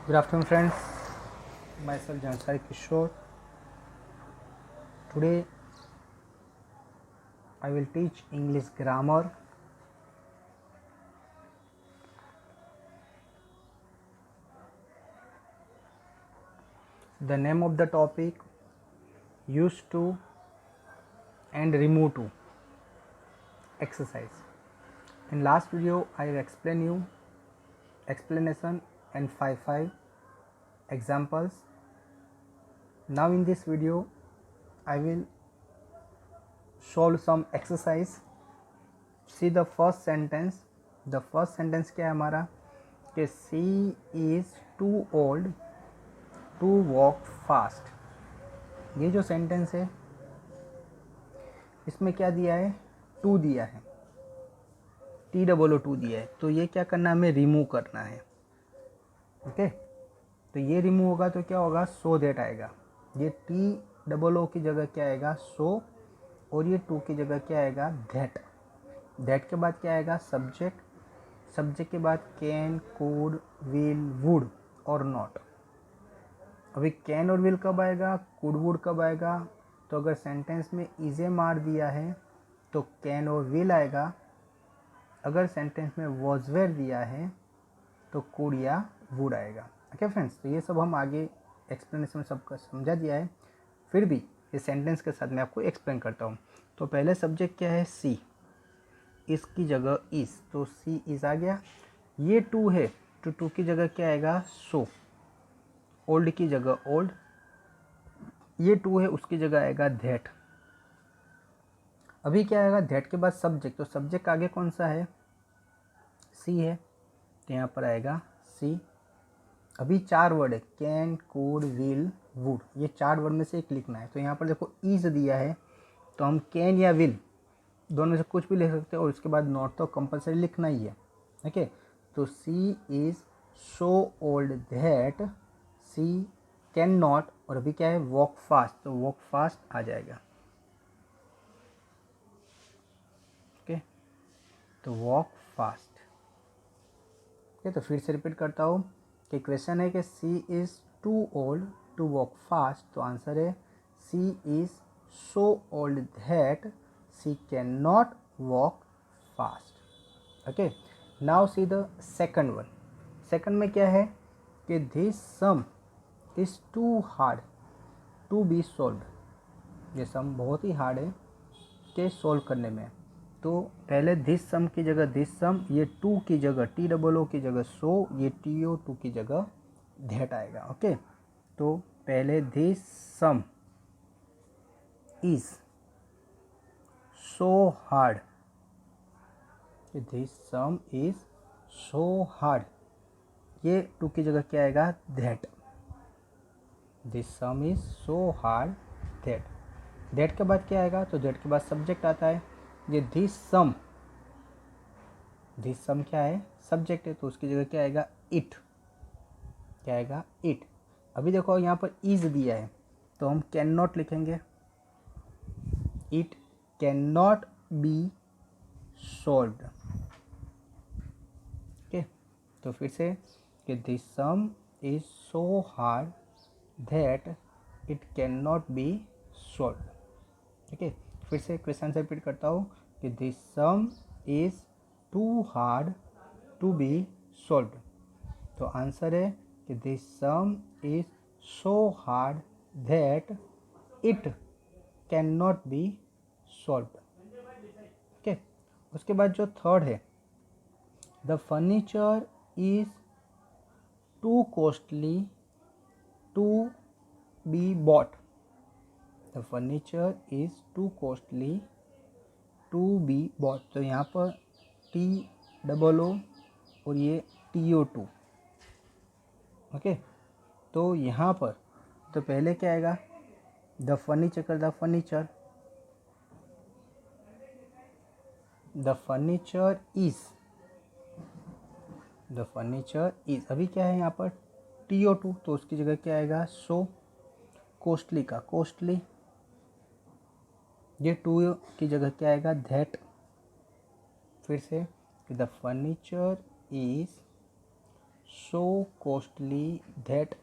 Good afternoon, friends. Myself Jansai Kishore. Today I will teach English grammar. The name of the topic: used to and remove to exercise. In last video I explained you explanation and five examples. Now in this video I will solve some exercise. See the first sentence. The first sentence क्या है हमारा कि she is too old to walk fast. ये जो sentence है इसमें क्या दिया है, टू दिया है, TOO दिया है. तो ये क्या करना है, हमें रिमूव करना है. ओके, तो ये रिमूव होगा तो क्या होगा, सो दैट आएगा. ये TOO की जगह क्या आएगा, सो, और ये टू की जगह क्या आएगा, दैट. दैट के बाद क्या आएगा, सब्जेक्ट. सब्जेक्ट के बाद कैन, कुड, विल, वुड और नॉट. अभी कैन और विल कब आएगा, कुड वुड कब आएगा. तो अगर सेंटेंस में इजे मार दिया है तो कैन और विल आएगा. अगर सेंटेंस में वॉज वेयर दिया है तो कुड या वुड आएगा. ओके फ्रेंड्स, तो ये सब हम आगे एक्सप्लेनेशन में सबका समझा दिया है. फिर भी ये सेंटेंस के साथ मैं आपको एक्सप्लेन करता हूँ. तो पहले सब्जेक्ट क्या है, सी. इसकी जगह इस, तो सी इज आ गया. ये टू है तो टू की जगह क्या आएगा, सो. ओल्ड की जगह ओल्ड. ये टू है उसकी जगह आएगा दैट. अभी क्या आएगा, दैट के बाद सब्जेक्ट. तो सब्जेक्ट आगे कौन सा है, सी है, तो यहाँ पर आएगा सी. अभी चार वर्ड है, कैन, कुड, विल, वुड. ये चार वर्ड में से एक लिखना है. तो यहाँ पर देखो इज दिया है तो हम कैन या विल दोनों में से कुछ भी लिख सकते हैं, और उसके बाद नॉट तो कंपलसरी लिखना ही है. ओके, तो she is so old that she can not, और अभी क्या है, वॉक फास्ट, तो वॉक फास्ट आ जाएगा. ओके, तो वॉक फास्ट. ओके, तो फिर से रिपीट करता हूँ कि क्वेश्चन है कि she is too old to walk fast. तो आंसर है she is so old that she can not walk fast. Okay, now see the second one. Second में क्या है कि this sum is too hard to be solve. ये sum बहुत ही hard है के सोल्व करने में. तो पहले दिस सम की जगह दिस सम, ये टू की जगह TOO की जगह सो, ये TO2 की जगह दैट आएगा. ओके, तो पहले this sum is so hard. This sum is so hard, ये टू की जगह क्या आएगा, that. This sum is so hard that. That के बाद क्या आएगा, तो दैट के बाद सब्जेक्ट आता है. ये दिस सम क्या है, सब्जेक्ट है, तो उसकी जगह क्या आएगा, इट. क्या आएगा, इट. अभी देखो यहाँ पर इज दिया है तो हम कैन नॉट लिखेंगे. It can not be solved. Okay, तो फिर से कि this sum is so hard that it can not be solved. Okay, फिर से क्वेश्चन से रिपीट करता हूँ कि this sum is too hard to be solved. तो आंसर है कि this sum is so hard that it can not be solved. Okay, उसके बाद जो थर्ड है, the furniture is too costly to be bought. The furniture is too costly to be bought. तो यहाँ पर TOO और ये TO2. ओके, तो यहाँ पर तो पहले क्या आएगा, द फर्नीचर का the furniture. The furniture is, the furniture is. अभी क्या है यहाँ पर TO2, तो उसकी जगह क्या आएगा, सो. कॉस्टली का कॉस्टली, ये टू की जगह क्या आएगा, दैट. फिर से the furniture is so costly that.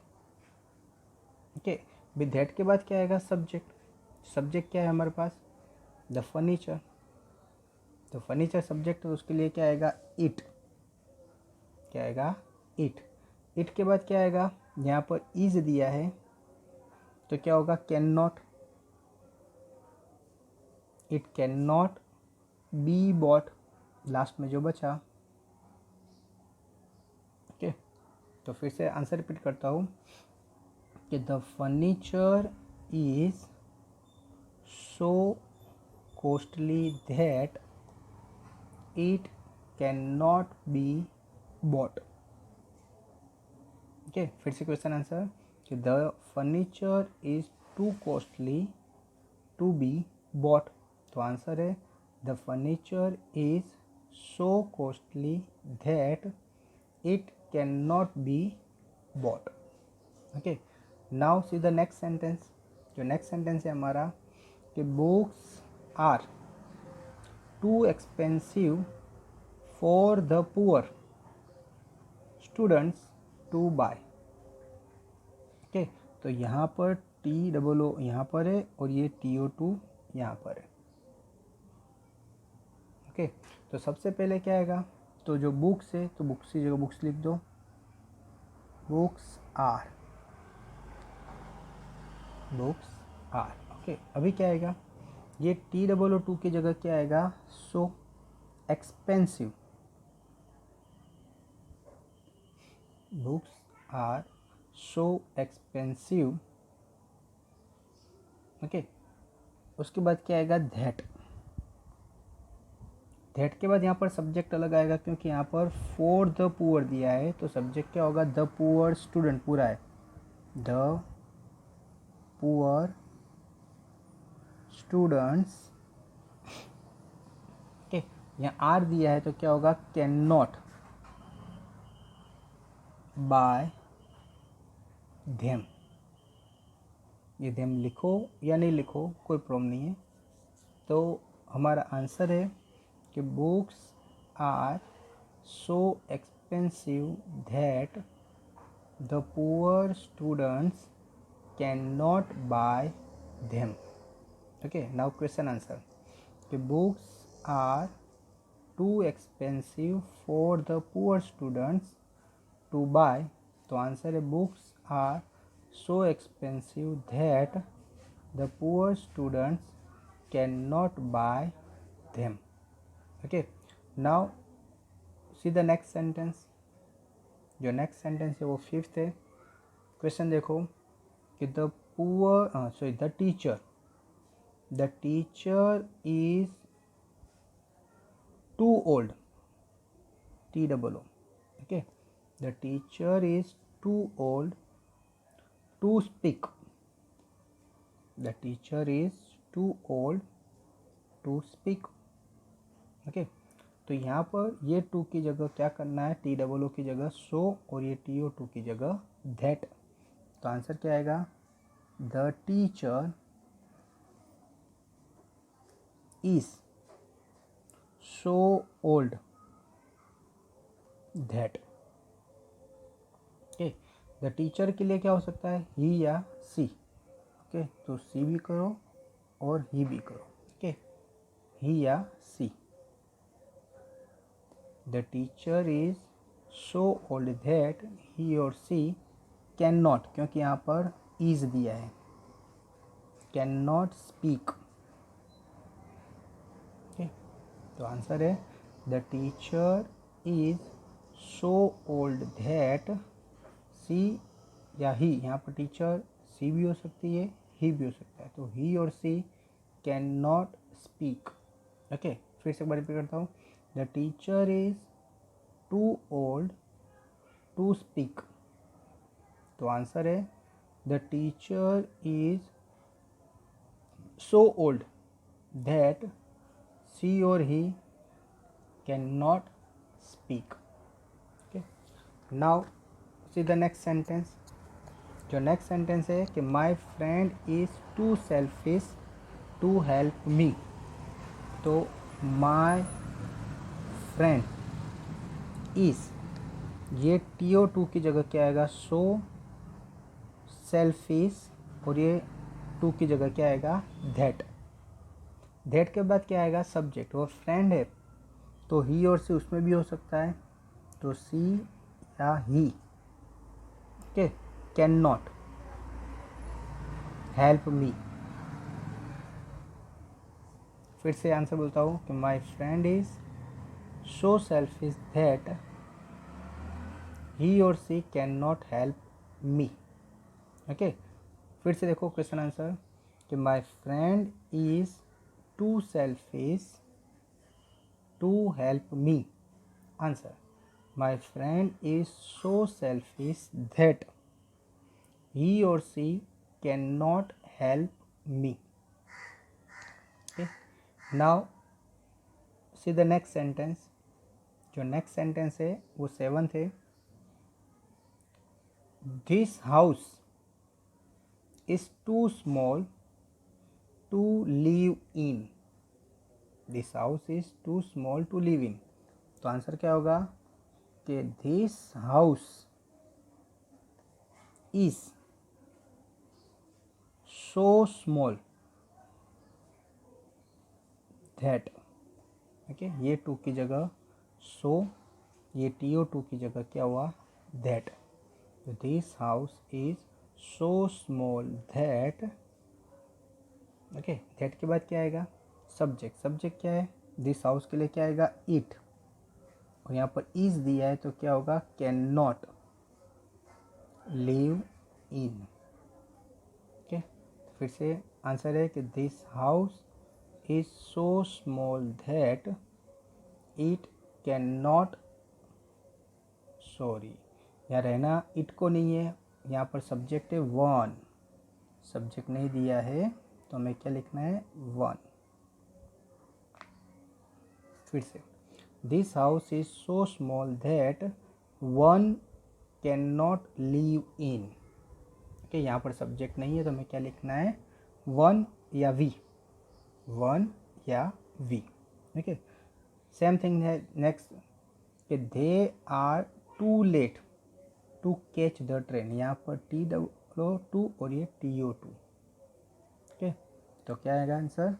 Okay, with that के बाद क्या आएगा? सब्जेक्ट। सब्जेक्ट क्या है हमारे पास? The furniture. तो फर्नीचर सब्जेक्ट, तो उसके लिए क्या आएगा? इट। क्या आएगा? इट। इट के बाद क्या आएगा? यहाँ पर इज दिया है तो क्या होगा? Can not. It can not be bot, last में जो बचा। ओके, तो फिर से आंसर रिपीट करता हूँ कि the furniture is so costly that it can not be bought. Okay, फिर से क्वेश्चन आंसर कि the furniture is too costly to be bought. तो आंसर है the furniture is so costly that it can not be bought. Okay, now see the next sentence. जो next sentence है हमारा कि books are too expensive for the poor students to buy. Okay, तो यहाँ पर T double O यहाँ पर है और ये TO2 यहाँ पर है। ओके, तो सबसे पहले क्या आएगा? तो जो बुक्स है तो बुक्स की जगह बुक्स लिख दो, books are, books are. Okay, अभी क्या आएगा? ये TOO की जगह क्या आएगा? So expensive. Books are so expensive. Okay, उसके बाद क्या आएगा? दैट। दैट के बाद यहाँ पर सब्जेक्ट अलग आएगा क्योंकि यहाँ पर फॉर द पुअर दिया है, तो सब्जेक्ट क्या होगा? द पुअर स्टूडेंट, पूरा है द पुअर स्टूडेंट्स। ओके, यहाँ आर दिया है तो क्या होगा? Can not buy them. ये देम लिखो या नहीं लिखो कोई प्रॉब्लम नहीं है। तो हमारा आंसर है कि books are so expensive that the poor students can not buy them. Okay, now question answer कि books are too expensive for the poor students to buy. तो आंसर है books are so expensive that the poor students can not buy them. Okay, now see the next sentence. जो next sentence है वो fifth है। Question देखो कि the teacher is too old, TOO। Okay, the teacher is too old to speak. The teacher is too old to speak. Okay, तो यहाँ पर ये टू की जगह क्या करना है? TOO की जगह सो और ये TO2 की जगह दैट। तो आंसर क्या आएगा? The teacher is so old that. Okay, the teacher के लिए क्या हो सकता है? ही या सी। ओके, तो सी भी करो और ही भी करो। ओके, ही या she. The teacher is so old that he और सी कैन नॉट, क्योंकि यहाँ पर इज दिया है, कैन नॉट स्पीक। ओके, तो आंसर है the teacher is so old that she या ही। यहाँ पर टीचर सी भी हो सकती है, ही भी हो सकता है, तो ही और she can not speak. Okay, फिर से एक बार रिपीट करता हूँ। The teacher is too old to speak. तो आंसर है the teacher is so old that she और he can not speak. Okay, now see the next sentence. जो नेक्स्ट सेंटेंस है कि my friend is too selfish to help me. तो my friend is, ये TO2 की जगह क्या आएगा, सो सेल्फिश, और ये टू की जगह क्या आएगा, दैट। दैट के बाद क्या आएगा, सब्जेक्ट। वो फ्रेंड है तो ही और सी उसमें भी हो सकता है, तो सी या he. Okay, can not help me. फिर से आंसर बोलता हूँ कि my friend is so selfish that he और she can not help me. Okay, फिर से देखो क्वेश्चन आंसर कि my friend is too selfish to help me. Answer, my friend is so selfish that he or she cannot help me. Okay, now see the next sentence। जो next sentence है वो 7th है। This house is too small to live in. This house is too small to live in. तो answer क्या होगा कि this house is so small that. Okay, ये too की जगह सो, ये TO2 की जगह क्या हुआ, that. This house is so small that. Okay, that के बाद क्या आएगा, सब्जेक्ट। सब्जेक्ट क्या है, दिस हाउस के लिए क्या आएगा, इट, और यहाँ पर इज दिया है तो क्या होगा, can not live in. Okay, फिर से आंसर है कि this house is so small that it can not, sorry यहाँ रहना इट को नहीं है, यहाँ पर सब्जेक्ट है वन, सब्जेक्ट नहीं दिया है तो हमें क्या लिखना है, वन। फिर से, this house is so small that one can not live in. Okay, यहाँ पर सब्जेक्ट नहीं है तो हमें क्या लिखना है, वन या वी, वन या वी। ओके, सेम थिंग है नेक्स्ट कि they are too late to catch the train. यहाँ पर TO2 और ये TO2। ओके, तो क्या आएगा आंसर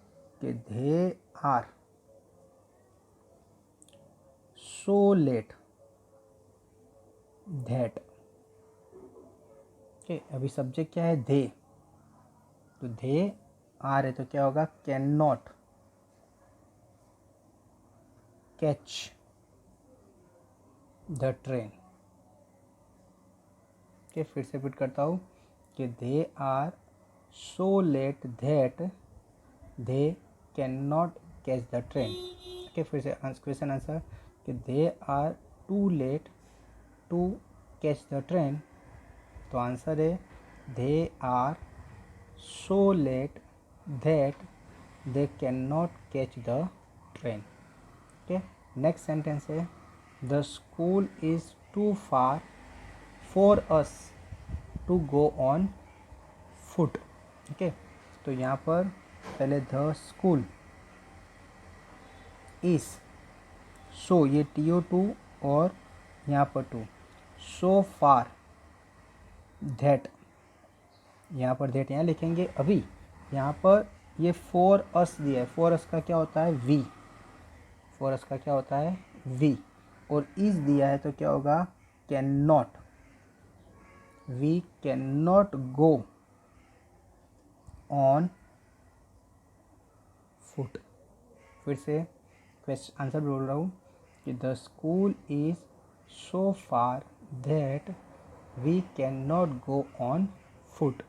कि they are so late that. Okay, अभी सब्जेक्ट क्या है, दे, तो दे आर है तो क्या होगा, can not catch the train. Okay, फिर से रिपीट करता हूँ कि they are so late that they can not catch the train. Okay, फिर से क्वेश्चन आंसर कि they are too late to catch the train. तो आंसर है they are so late that they can not catch the train. Okay, next sentence है the school is too far for us to go on foot. Okay, तो यहाँ पर पहले the school is, सो ये TO2 और यहाँ पर टू, सो फार दैट, यहाँ पर दैट यहाँ लिखेंगे अभी, यहाँ पर ये फॉर अस दिया है, फॉर अस का क्या होता है, वी, फॉर अस का क्या होता है, वी, और इज दिया है तो क्या होगा, can not, we can not go on foot. फिर से क्वेश्चन आंसर बोल रहा हूँ कि the school is so far that we can not go on foot.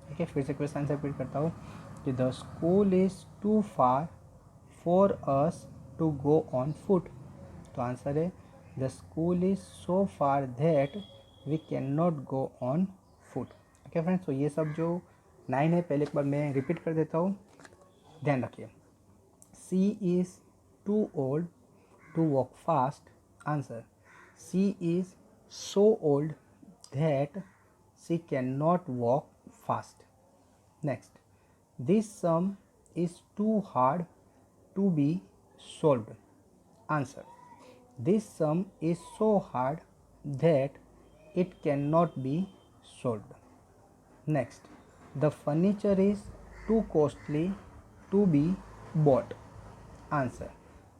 ठीक है, फिर से क्वेश्चन आंसर रिपीट करता हूँ कि the school is too far for us to go on foot. तो आंसर है the school is so far that we can not go on foot. Okay friends, तो ये सब जो 9 है पहले एक बार मैं रिपीट कर देता हूँ, ध्यान रखिए। She is too old to walk fast. Answer, she is so old that she can not walk fast. Next, this sum is too hard to be solved. Answer, this sum is so hard that it cannot be sold. Next, the furniture is too costly to be bought. Answer,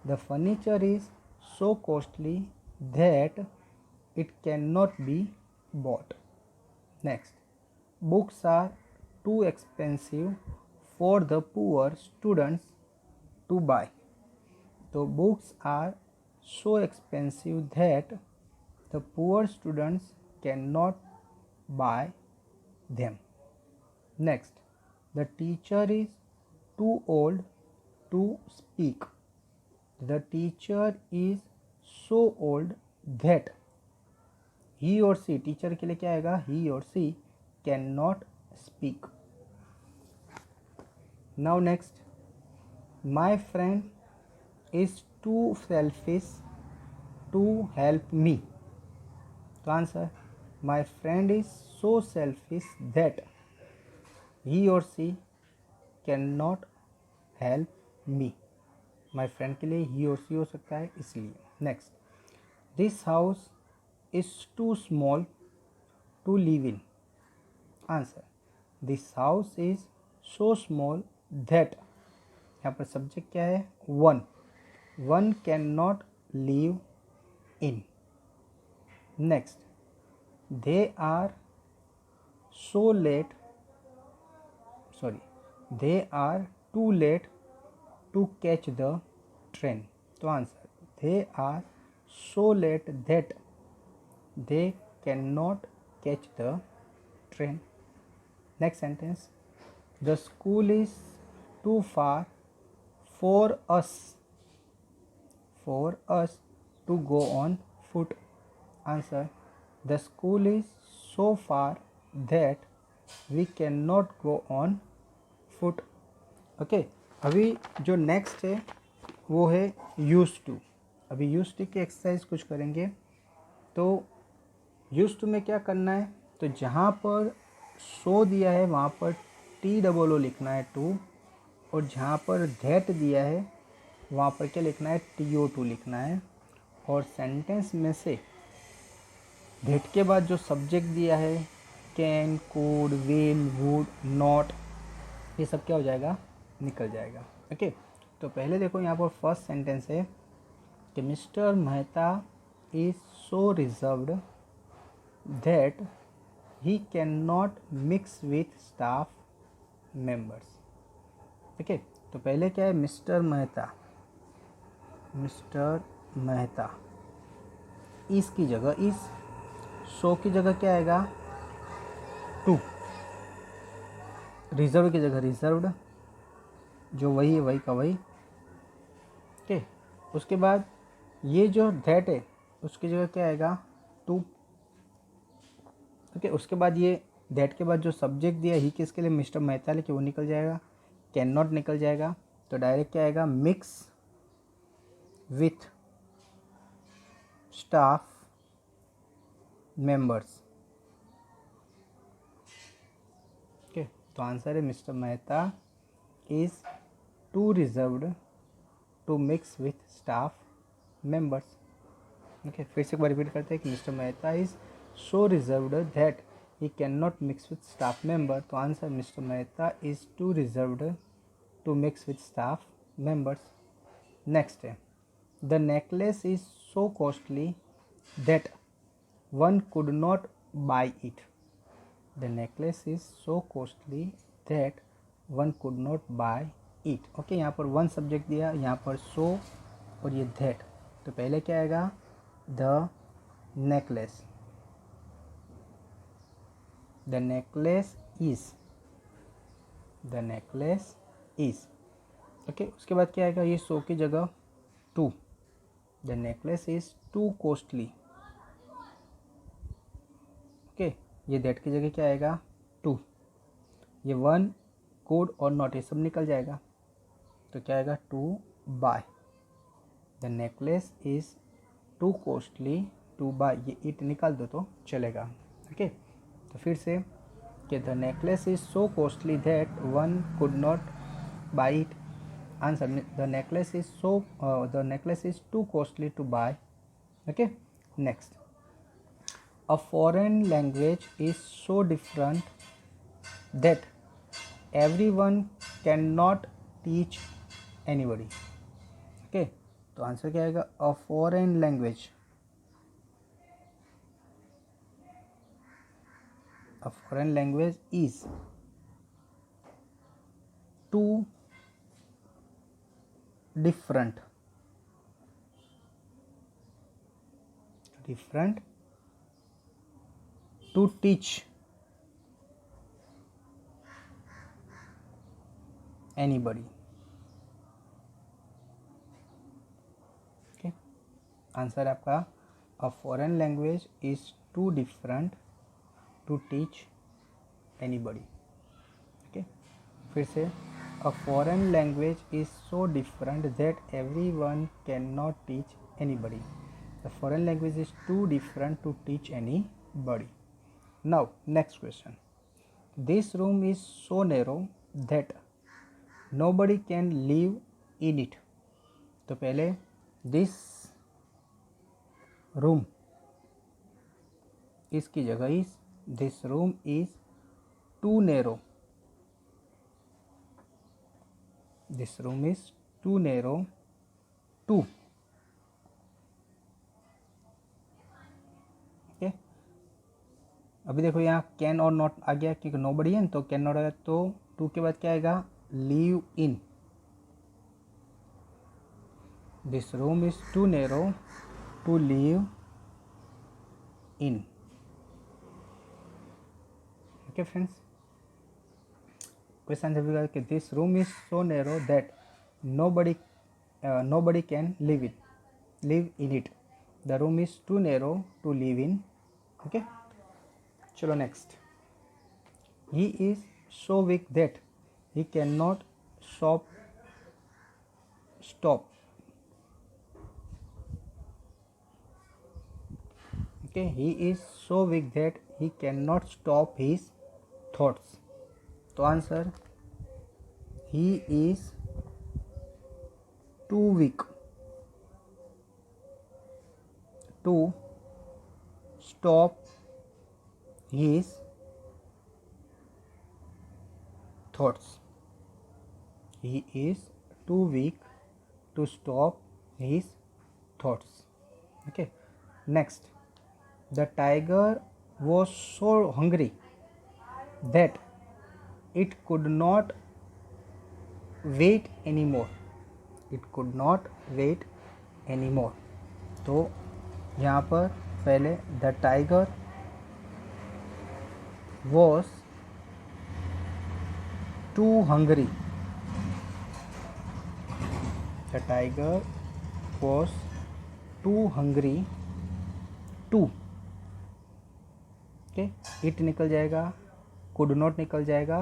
the furniture is so costly that it cannot be bought. Next, books are too expensive for the poor students to buy. So books are so expensive that the poor students cannot buy them. Next, the teacher is too old to speak. The teacher is so old that he or she, teacher के लिए क्या आएगा, he or she cannot speak. Now next, my friend is too selfish to help me. तो answer, my friend is so selfish that he or she cannot help me. My friend के लिए he or she हो सकता है इसलिए. Next, this house is too small to live in. Answer, this house is so small that, यहाँ पर subject क्या है, one cannot live in. Next, they are too late to catch the train. तो answer, they are so late that they cannot catch the train. Next sentence, the school is too far for us to go on foot. Answer, the school is so far that we cannot go on foot. Okay, अभी जो next है वो है use to. अभी use too की exercise कुछ करेंगे. तो यूज टू में क्या करना है, तो जहाँ पर सो दिया है वहाँ पर TOO लिखना है टू, और जहाँ पर दैट दिया है वहाँ पर क्या लिखना है, TO2 लिखना है. और सेंटेंस में से दैट के बाद जो सब्जेक्ट दिया है can, could, will, would, not, ये सब क्या हो जाएगा, निकल जाएगा. ओके, तो पहले देखो यहाँ पर फर्स्ट सेंटेंस है कि mister Mehta is so reserved that he can not mix with staff members. ठीक है, तो पहले क्या है, मिस्टर मेहता इस की जगह, इस सो की जगह क्या आएगा, टू. रिजर्व की जगह रिजर्व्ड, जो वही है वही का वही. ठीक, उसके बाद ये जो दैट है उसकी जगह क्या आएगा, टू. ओके, उसके बाद ये दैट के बाद जो सब्जेक्ट दिया ही किसके लिए, मिस्टर मेहता लेके, वो निकल जाएगा, कैन नॉट निकल जाएगा. तो डायरेक्ट क्या आएगा, mix with staff members. Okay, तो आंसर है mister Mehta is too reserved to mix with staff members. Okay, फिर से एक बार रिपीट करते हैं कि mister Mehta is so reserved that he cannot mix with staff member. तो answer, mister Mehta is too reserved to mix with staff members. Next है, the necklace is so costly that one could not buy it. The necklace is so costly that one could not buy it. Okay, यहाँ पर one subject दिया, यहाँ पर so और ये that. तो पहले क्या आएगा, the necklace. The necklace is. Okay, उसके बाद क्या आएगा, ये सो की जगह too. The necklace is too costly. Okay, ये दैट की जगह क्या आएगा, टू. ये वन, कोड और नॉट, ये सब निकल जाएगा. तो क्या आएगा, to buy. The necklace is too costly to buy. ये इट निकाल दो तो चलेगा. ओके, तो फिर से कि the necklace is so costly that one could not buy it. Answer, the necklace is too costly to buy. Okay, next, a foreign language is so different that everyone cannot teach anybody. Okay, तो answer क्या आएगा? A foreign language, a foreign language is too different to teach anybody. Okay, answer आपका a foreign language is too different to teach anybody. Okay, फिर से a foreign language is so different that everyone cannot teach anybody. The foreign language is too different to teach anybody. Now next question. This room is so narrow that nobody can live in it. तो पहले this room इसकी जगह इस this room is too narrow. This room is too narrow to. Okay, अभी देखो यहाँ can और not आ गया क्योंकि नो बडी है, तो कैन नॉट आएगा तो टू के बाद क्या आएगा? Leave in. This room is too narrow to leave in. Okay friends, question है कि this room is so narrow that nobody can live in it. The room is too narrow to live in. Okay, चलो next. He is so weak that he can not stop. Okay, he is so weak that he cannot stop his thoughts. तो answer he is too weak to stop his thoughts. He is too weak to stop his thoughts. Okay, next. The tiger was so hungry that it could not wait anymore. It could not wait anymore. तो यहाँ पर पहले the tiger was too hungry. The tiger was too hungry to. Okay, it निकल जाएगा, could not निकल जाएगा,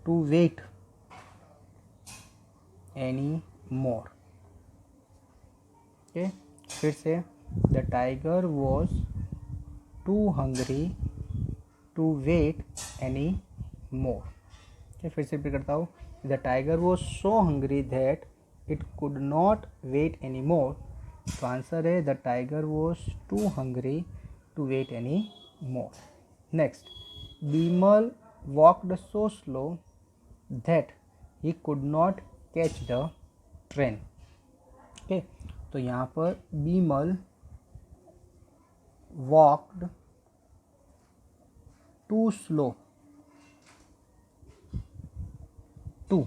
to wait any more. Okay, फिर से the tiger was too hungry to wait any more. Okay, फिर से रिपीट करता हूँ. The tiger was so hungry that it could not wait any more. तो आंसर है the tiger was too hungry to wait any more. Next, Bimal walked so slow that he could not catch the train. Okay, तो यहाँ पर Bimal walked too slow to.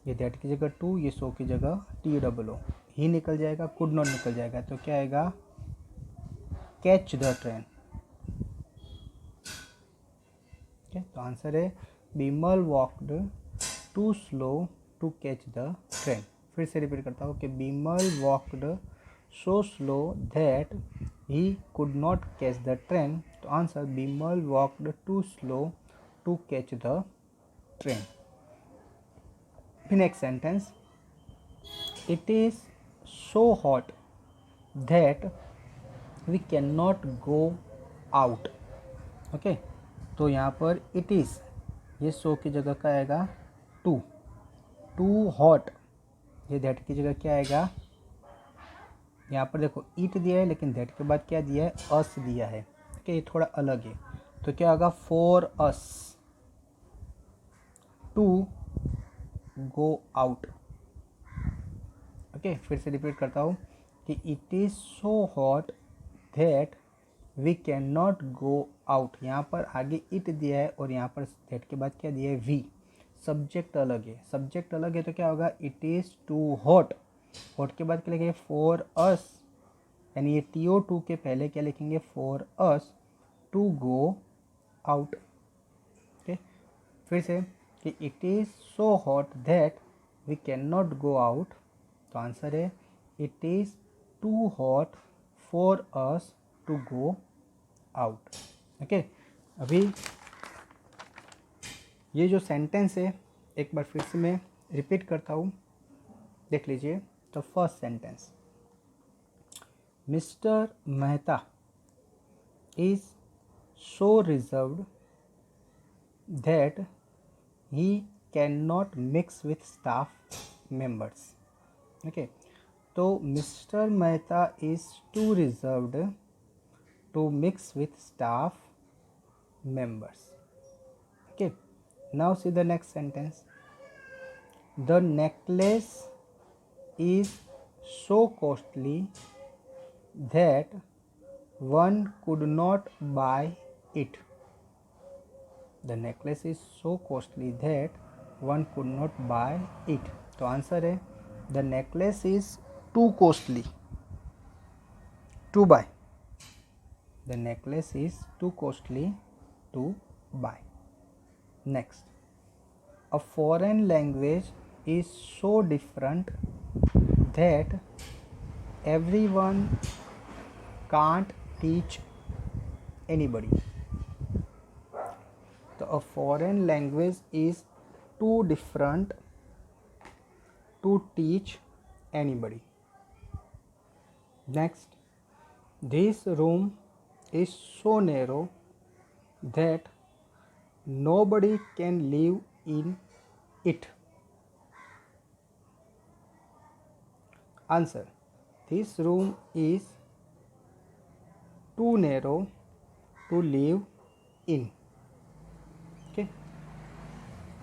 ये that की जगह to, ये so की जगह TOO. ही निकल जाएगा, कुड नॉट निकल जाएगा, तो क्या आएगा? Catch the train. तो आंसर है Bimal walked too slow to catch the train. फिर से रिपीट करता हूँ कि Bimal walked so slow that he could not catch the train. तो answer Bimal walked too slow to catch the train. फिर next sentence. It is so hot that we can not go out. Okay, तो यहाँ पर it is, ये so की जगह क्या आएगा? टू. टू हॉट, ये दैट की जगह क्या आएगा? यहाँ पर देखो ईट दिया है लेकिन दैट के बाद क्या दिया है? अस दिया है. ओके, ये थोड़ा अलग है। तो क्या होगा, for us to go out. Okay, फिर से रिपीट करता हूँ कि it is so hot that we can not go out. यहाँ पर आगे इट दिया है और यहाँ पर दैट के बाद क्या दिया है, वी। सब्जेक्ट अलग है, सब्जेक्ट अलग है, तो क्या होगा, it is too hot. Hot के बाद क्या लिखेंगे, फॉर अस, यानी ये TO2 के पहले क्या लिखेंगे, for us to go out. Okay, फिर से कि it is so hot that we can not go out. तो आंसर है it is too hot for us to go out. Okay, अभी ये जो सेंटेंस है एक बार फिर से मैं रिपीट करता हूँ, देख लीजिए। तो first sentence, mister Mehta is so reserved that he can not mix with staff members. Okay, तो mister Mehta is too reserved to mix with staff members. Okay, now see the next sentence. The necklace is so costly that one could not buy it. The necklace is so costly that one could not buy it. तो answer है the necklace is too costly to buy. The necklace is too costly to buy. Next, a foreign language is so different that everyone can't teach anybody. So a foreign language is too different to teach anybody. Next, this room is so narrow that nobody can live in it. Answer, this room is too narrow to live in. Okay,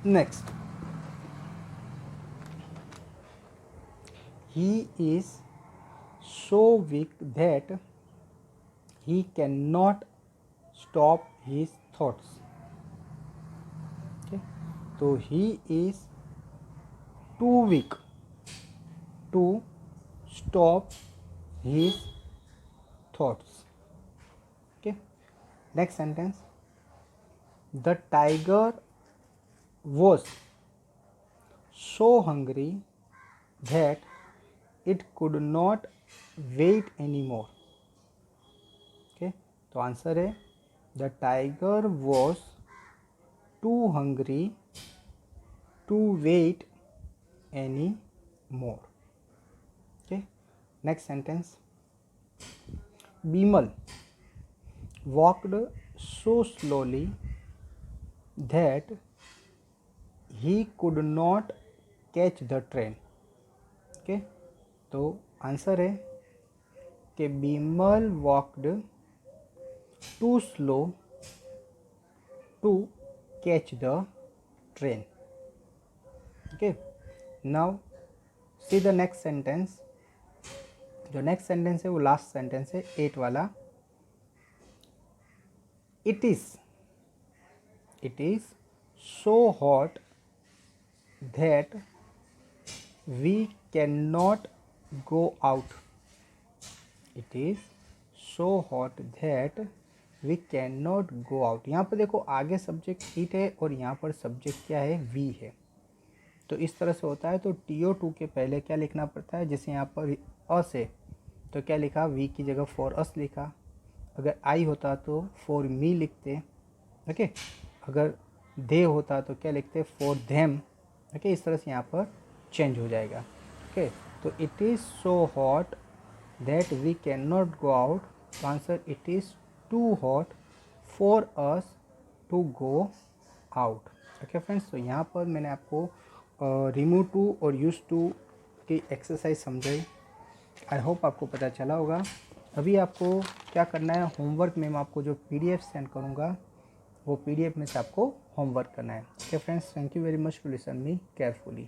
next, he is so weak that he cannot stop his thoughts. Okay, so he is too weak to stop his thoughts. Okay, next sentence, the tiger was so hungry that it could not wait anymore. Okay, तो answer है the tiger was too hungry to wait anymore. Okay, next sentence, Bimal walked so slowly that he could not catch the train. Okay, तो answer है कि Bimal walked too slow to catch the train. Okay, now see the next sentence. जो next sentence है वो last sentence है 8 वाला. It is so hot that we can not go out. It is so hot that we can not go out. यहाँ पर देखो आगे subject it है और यहाँ पर सब्जेक्ट क्या है, वी है. तो इस तरह से होता है. तो TO2 के पहले क्या लिखना पड़ता है, जैसे यहाँ पर अस है तो क्या लिखा, वी की जगह फॉर अस लिखा. अगर आई होता तो फॉर मी लिखते. ओके, अगर दे होता तो क्या लिखते, फॉर देम. ओके, इस तरह से यहाँ पर चेंज हो जाएगा. ओके, तो it is so hot that we can not go out. तो answer it is too hot for us to go out. Okay friends, तो यहाँ पर मैंने आपको रिमूव टू और यूज टू की एक्सरसाइज समझाई. आई होप आपको पता चला होगा. अभी आपको क्या करना है, होमवर्क में मैं आपको जो PDF सेंड करूँगा वो PDF में से आपको होमवर्क करना है। Okay friends, thank you very much to listen me carefully.